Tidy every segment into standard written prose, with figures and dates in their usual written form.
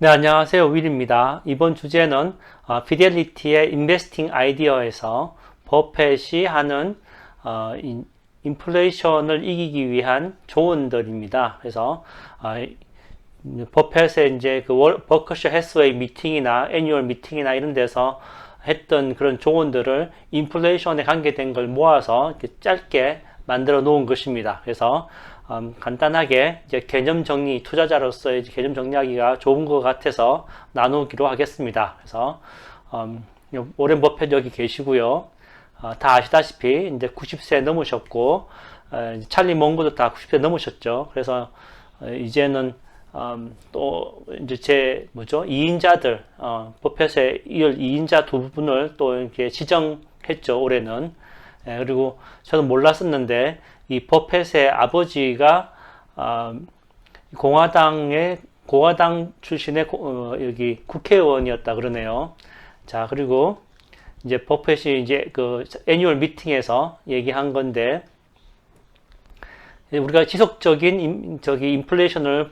네, 안녕하세요. 윌입니다. 이번 주제는 피델리티의 인베스팅 아이디어에서 버펫이 하는 인플레이션을 이기기 위한 조언들입니다. 그래서 버펫의 이제 그 버크셔 해스웨이 미팅이나 애뉴얼 미팅이나 이런 데서 했던 그런 조언들을 인플레이션에 관계된 걸 모아서 이렇게 짧게 만들어 놓은 것입니다. 그래서 간단하게 이제 개념 정리, 투자자로서의 개념 정리하기가 좋은 것 같아서 나누기로 하겠습니다. 그래서 오렌 버핏 여기 계시고요. 다 아시다시피 이제 90세 넘으셨고 찰리 몽고도 다 90세 넘으셨죠. 그래서 이제는 또 이제 제 뭐죠 2인자들 버핏에 이을 2인자 두 분을 또 이렇게 지정했죠. 올해는. 그리고 저는 몰랐었는데 이 버펫의 아버지가 공화당 출신의 여기 국회의원이었다 그러네요. 자, 그리고 이제 버펫이 이제 그 애뉴얼 미팅에서 얘기한 건데 우리가 지속적인 인플레이션을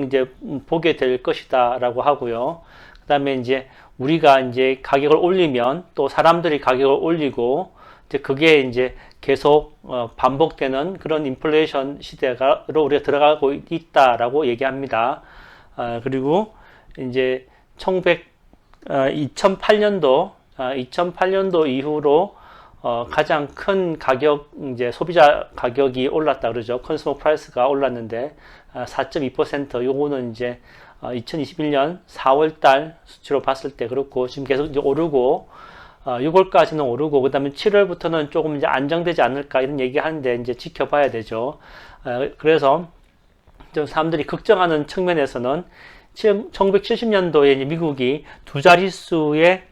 이제 보게 될 것이다라고 하고요. 그다음에 이제 우리가 이제 가격을 올리면 또 사람들이 가격을 올리고 이제 그게 이제 계속 반복되는 그런 인플레이션 시대로 우리가 들어가고 있다라고 얘기합니다. 그리고 이제 2008년도 이후로 가장 큰 가격 이제 소비자 가격이 올랐다 그러죠. 컨슈머 프라이스가 올랐는데 4.2% 요거는 이제 2021년 4월 달 수치로 봤을 때 그렇고 지금 계속 이제 오르고 6월까지는 오르고 그다음에 7월부터는 조금 이제 안정되지 않을까 이런 얘기하는데 이제 지켜봐야 되죠. 그래서 좀 사람들이 걱정하는 측면에서는 1970년도에 미국이 두 자릿수의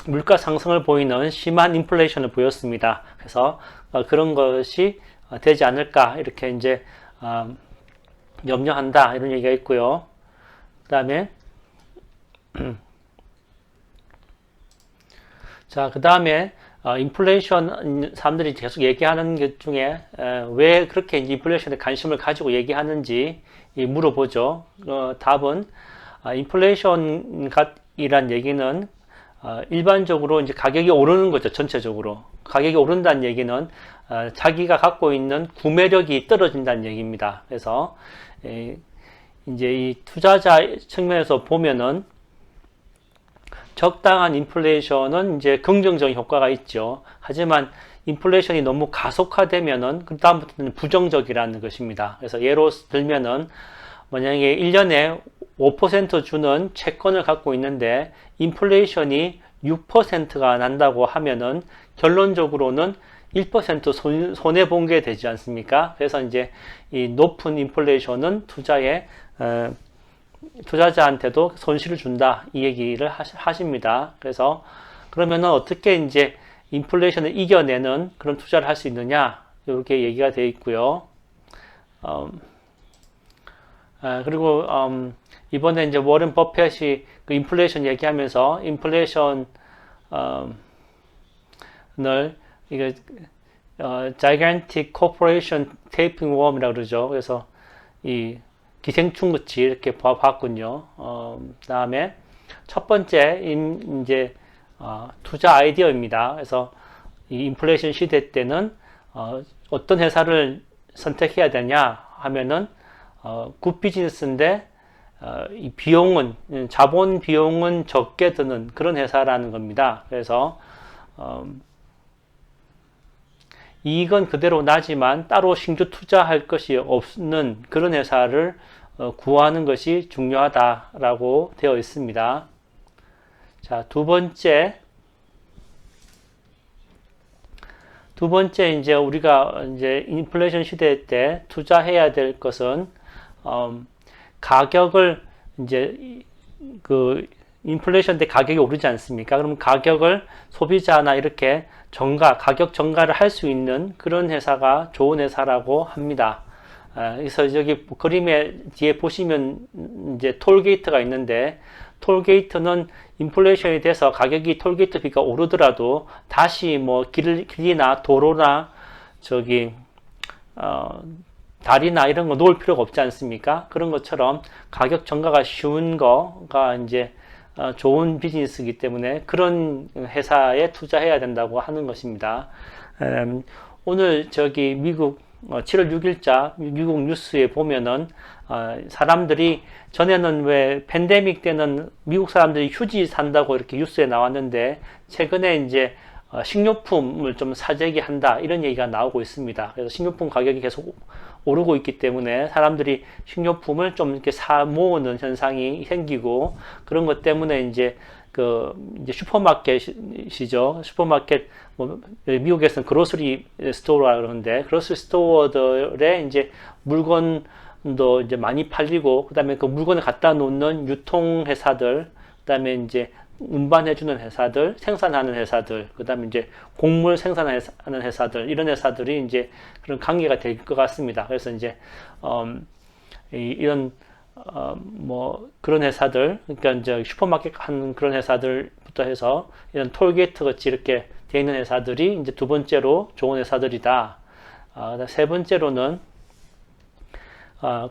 물가 상승을 보이는 심한 인플레이션을 보였습니다. 그래서 그런 것이 되지 않을까 이렇게 이제 염려한다 이런 얘기가 있고요. 그다음에 자, 그 다음에 인플레이션 사람들이 계속 얘기하는 것 중에 왜 그렇게 인플레이션에 관심을 가지고 얘기하는지 물어보죠. 답은 인플레이션이란 얘기는 일반적으로 이제 가격이 오르는 거죠. 전체적으로 가격이 오른다는 얘기는 자기가 갖고 있는 구매력이 떨어진다는 얘기입니다. 그래서 이제 이 투자자 측면에서 보면은 적당한 인플레이션은 이제 긍정적인 효과가 있죠. 하지만 인플레이션이 너무 가속화되면은 그 다음부터는 부정적이라는 것입니다. 그래서 예로 들면은 만약에 1년에 5% 주는 채권을 갖고 있는데 인플레이션이 6%가 난다고 하면은 결론적으로는 1% 손해 본 게 되지 않습니까? 그래서 이제 이 높은 인플레이션은 투자자한테도 손실을 준다 이 얘기를 하십니다. 그래서 그러면은 어떻게 이제 인플레이션을 이겨내는 그런 투자를 할 수 있느냐 이렇게 얘기가 되어 있고요. 그리고 이번에 이제 워렌 버핏이 그 인플레이션 얘기하면서 인플레이션을 이거 gigantic corporation tapering worm이라고 그러죠. 그래서 이 기생충 같이 이렇게 봤군요. 다음에 첫 번째 이제 투자 아이디어입니다. 그래서 이 인플레이션 시대 때는 어떤 회사를 선택해야 되냐 하면은 굿 비즈니스인데 이 비용은 자본 비용은 적게 드는 그런 회사라는 겁니다. 그래서 이익은 그대로 나지만 따로 신규 투자할 것이 없는 그런 회사를 구하는 것이 중요하다라고 되어 있습니다. 자, 두 번째 이제 우리가 이제 인플레이션 시대 때 투자해야 될 것은 가격을 이제 그 인플레이션 때 가격이 오르지 않습니까? 그럼 가격을 소비자나 이렇게 가격 정가를 할 수 있는 그런 회사가 좋은 회사라고 합니다. 그래서 여기 그림에 뒤에 보시면 이제 톨게이트가 있는데 톨게이트는 인플레이션이 돼서 가격이 톨게이트비가 오르더라도 다시 뭐 길이나 도로나 다리나 이런 거 놓을 필요가 없지 않습니까? 그런 것처럼 가격 전가가 쉬운 거가 이제 좋은 비즈니스이기 때문에 그런 회사에 투자해야 된다고 하는 것입니다. 오늘 저기 미국 7월 6일자 미국 뉴스에 보면은 사람들이 전에는 왜 팬데믹 때는 미국 사람들이 휴지 산다고 이렇게 뉴스에 나왔는데 최근에 이제 식료품을 좀 사재기 한다 이런 얘기가 나오고 있습니다. 그래서 식료품 가격이 계속 오르고 있기 때문에 사람들이 식료품을 좀 이렇게 사 모으는 현상이 생기고 그런 것 때문에 이제 이제 슈퍼마켓이죠. 슈퍼마켓 뭐 미국에서는 그로서리 스토어라 그러는데 그로서리 스토어들의 이제 물건도 이제 많이 팔리고 그다음에 그 물건을 갖다 놓는 유통회사들 그다음에 이제 운반해주는 회사들, 생산하는 회사들, 그 다음에 이제 곡물 생산하는 회사들, 이런 회사들이 이제 그런 관계가 될 것 같습니다. 그래서 이제, 이런, 뭐, 그런 회사들, 그러니까 이제 슈퍼마켓 하는 그런 회사들부터 해서 이런 톨게이트 같이 이렇게 되어 있는 회사들이 이제 두 번째로 좋은 회사들이다. 세 번째로는,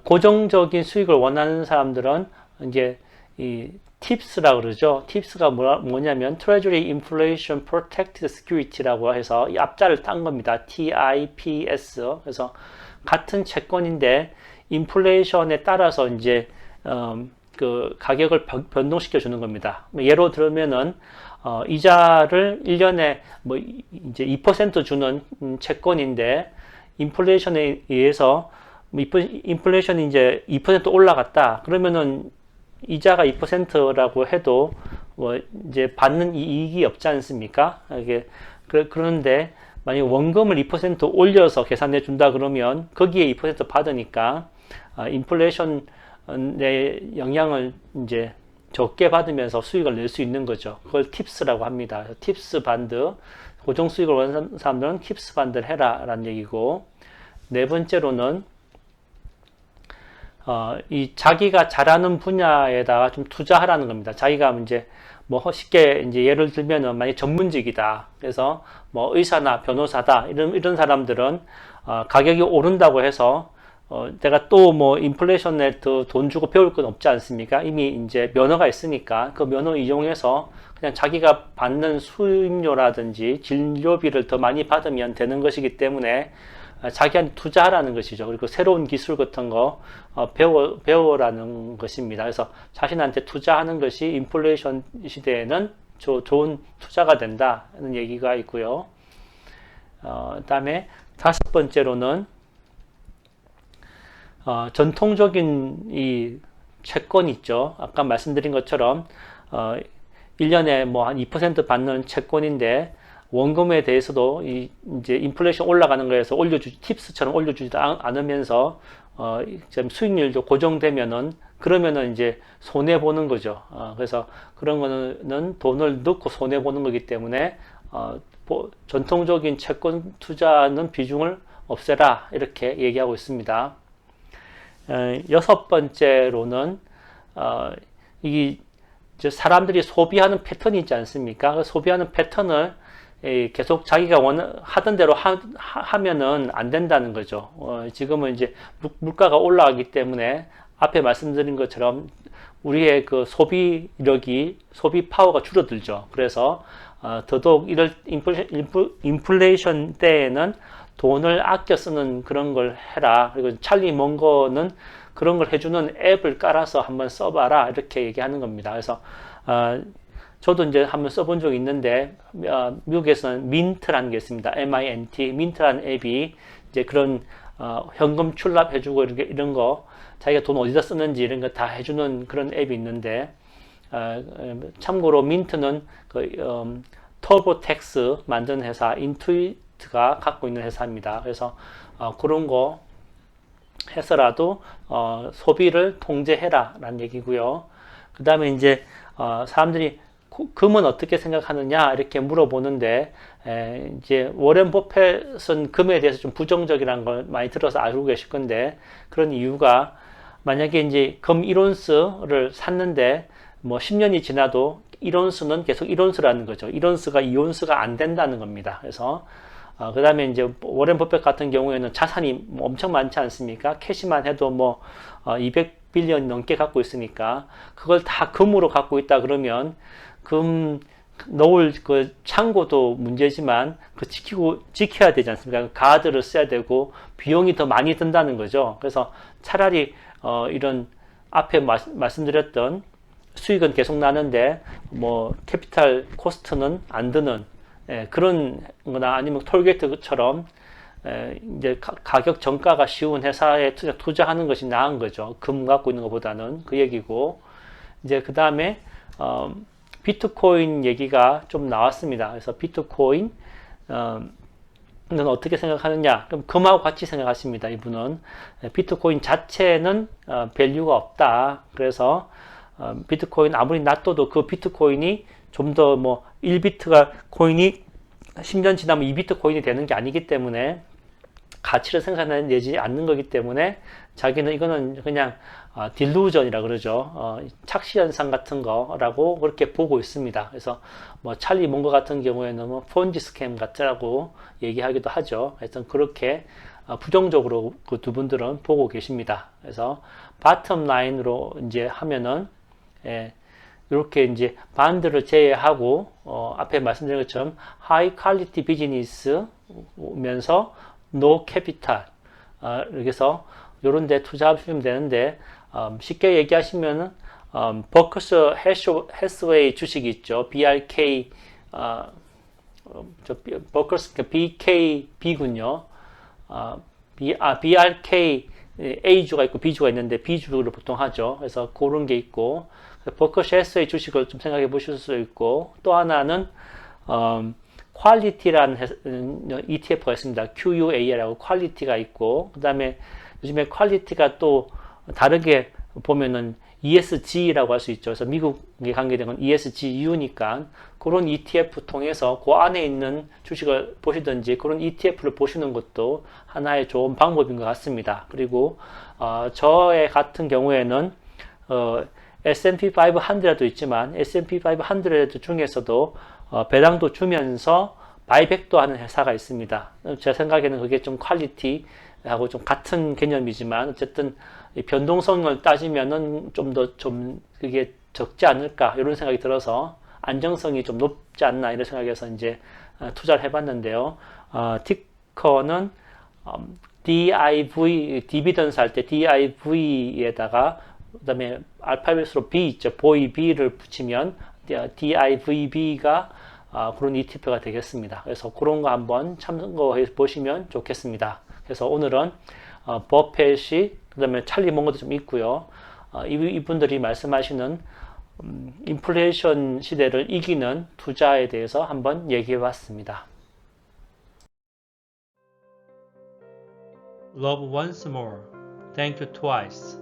고정적인 수익을 원하는 사람들은 이제 이 팁스라고 그러죠. 팁스가 뭐냐면 Treasury Inflation Protected Security라고 해서 이 앞자를 딴 겁니다. TIPS. 그래서 같은 채권인데 인플레이션에 따라서 이제 그 가격을 변동시켜 주는 겁니다. 예로 들면은 이자를 1년에 뭐 이제 2% 주는 채권인데 인플레이션에 의해서 인플레이션이 이제 2% 올라갔다. 그러면은 이자가 2%라고 해도 뭐 이제 받는 이익이 없지 않습니까? 이게 그런데 만약 원금을 2% 올려서 계산해 준다 그러면 거기에 2% 받으니까 인플레이션의 영향을 이제 적게 받으면서 수익을 낼 수 있는 거죠. 그걸 팁스라고 합니다. 팁스 반드, 고정 수익을 원하는 사람들은 팁스 반드를 해라라는 얘기고, 네 번째로는 이 자기가 잘하는 분야에다가 좀 투자하라는 겁니다. 자기가 이제 뭐 쉽게 이제 예를 들면은 만약 전문직이다. 그래서 뭐 의사나 변호사다. 이런 사람들은 가격이 오른다고 해서 내가 또 뭐 인플레이션에 더 돈 주고 배울 건 없지 않습니까? 이미 이제 면허가 있으니까 그 면허 이용해서 그냥 자기가 받는 수임료라든지 진료비를 더 많이 받으면 되는 것이기 때문에 자기한테 투자하라는 것이죠. 그리고 새로운 기술 같은 거 배워라는 것입니다. 그래서 자신한테 투자하는 것이 인플레이션 시대에는 좋은 투자가 된다는 얘기가 있고요. 그다음에 다섯 번째로는 전통적인 이 채권 있죠. 아까 말씀드린 것처럼 1년에 뭐 한 2% 받는 채권인데 원금에 대해서도 이제 인플레이션 올라가는 거에서 팁스처럼 올려주지도 않으면서 수익률도 고정되면은 그러면은 이제 손해 보는 거죠. 그래서 그런 거는 돈을 넣고 손해 보는 거기 때문에 전통적인 채권 투자는 비중을 없애라 이렇게 얘기하고 있습니다. 여섯 번째로는 이 사람들이 소비하는 패턴이 있지 않습니까? 그 소비하는 패턴을 계속 자기가 하던 대로 하면은 안 된다는 거죠. 지금은 이제 물가가 올라가기 때문에 앞에 말씀드린 것처럼 우리의 그 소비 파워가 줄어들죠. 그래서 더더욱 이럴 인플레이션 때에는 돈을 아껴 쓰는 그런 걸 해라. 그리고 찰리 먼거는 그런 걸 해주는 앱을 깔아서 한번 써봐라. 이렇게 얘기하는 겁니다. 그래서 저도 이제 한번 써본 적이 있는데 미국에서는 민트라는 게 있습니다. MINT, 민트라는 앱이 이제 그런 현금 출납해주고 이런 거 자기가 돈 어디다 쓰는지 이런 거 다 해주는 그런 앱이 있는데 참고로 민트는 터보텍스 만든 회사 인투이트가 갖고 있는 회사입니다. 그래서 그런 거 해서라도 소비를 통제해라 라는 얘기고요. 그 다음에 이제 사람들이 금은 어떻게 생각하느냐 이렇게 물어보는데 이제 워렌 버핏은 금에 대해서 좀 부정적이라는 걸 많이 들어서 알고 계실 건데 그런 이유가 만약에 이제 금 1온스를 샀는데 뭐 10년이 지나도 1온스는 계속 1온스라는 거죠. 1온스가 2온스가 안 된다는 겁니다. 그래서 그 다음에 이제 워렌 버핏 같은 경우에는 자산이 뭐 엄청 많지 않습니까? 캐시만 해도 뭐 200빌리언 넘게 갖고 있으니까 그걸 다 금으로 갖고 있다 그러면 금 넣을 그 창고도 문제지만 그 지켜야 되지 않습니까? 가드를 써야 되고 비용이 더 많이 든다는 거죠. 그래서 차라리 이런 앞에 말씀드렸던 수익은 계속 나는데 뭐 캐피탈 코스트는 안 드는 그런 거나 아니면 톨게이트처럼 이제 가격 정가가 쉬운 회사에 투자하는 것이 나은 거죠. 금 갖고 있는 것보다는 그 얘기고 이제 그 다음에 비트코인 얘기가 좀 나왔습니다. 그래서 비트코인 는 어떻게 생각하느냐? 그럼 금하고 같이 생각하십니다. 이분은 비트코인 자체는 밸류가 없다. 그래서 비트코인 아무리 놔둬도 그 비트코인이 좀 더 뭐 1비트가 코인이 10년 지나면 2비트 코인이 되는 게 아니기 때문에 가치를 생산해내지 않는 거기 때문에 자기는 이거는 그냥 딜루전이라 그러죠. 착시현상 같은 거라고 그렇게 보고 있습니다. 그래서 뭐 찰리 몽거 같은 경우에는 뭐 폰지 스캠 같다고 얘기하기도 하죠. 하여튼 그렇게 부정적으로 그 두 분들은 보고 계십니다. 그래서 바텀 라인으로 이제 하면은 이렇게 이제 반드를 제외하고 앞에 말씀드린 것처럼 하이 퀄리티 비즈니스면서 노 캐피탈 그래서 이런 데 투자하시면 되는데 쉽게 얘기하시면은 버커셔 해스웨이 주식이 있죠. BRK 버커셔 BKB군요. BRK A주가 있고 B주가 있는데 B주를 보통 하죠. 그래서 그런 게 있고 버커셔 해스웨이 주식을 좀 생각해 보실 수 있고 또 하나는 퀄리티라는 ETF가 있습니다. QUA라고 퀄리티가 있고 그 다음에 요즘에 퀄리티가 또 다르게 보면은 ESG라고 할 수 있죠. 그래서 미국에 관계된 건 ESGU니까 그런 ETF 통해서 그 안에 있는 주식을 보시든지 그런 ETF를 보시는 것도 하나의 좋은 방법인 것 같습니다. 그리고 저의 같은 경우에는 S&P 500도 있지만 S&P 500 중에서도 배당도 주면서 바이백도 하는 회사가 있습니다. 제 생각에는 그게 좀 퀄리티하고 좀 같은 개념이지만 어쨌든 변동성을 따지면은 좀 더 좀 그게 적지 않을까 이런 생각이 들어서 안정성이 좀 높지 않나 이런 생각에서 이제 투자를 해봤는데요. 티커는 DIV 디비던스 할 때 DIV에다가 그다음에 알파벳으로 B 있죠. 보이 B를 붙이면 DIVB가 그런 ETF가 되겠습니다. 그래서 그런 거 한번 참고해 보시면 좋겠습니다. 그래서 오늘은 버펫이 그다음에 찰리 몽거도 좀 있고요. 이분들이 말씀하시는 인플레이션 시대를 이기는 투자에 대해서 한번 얘기해 봤습니다. Love once more. Thank you twice.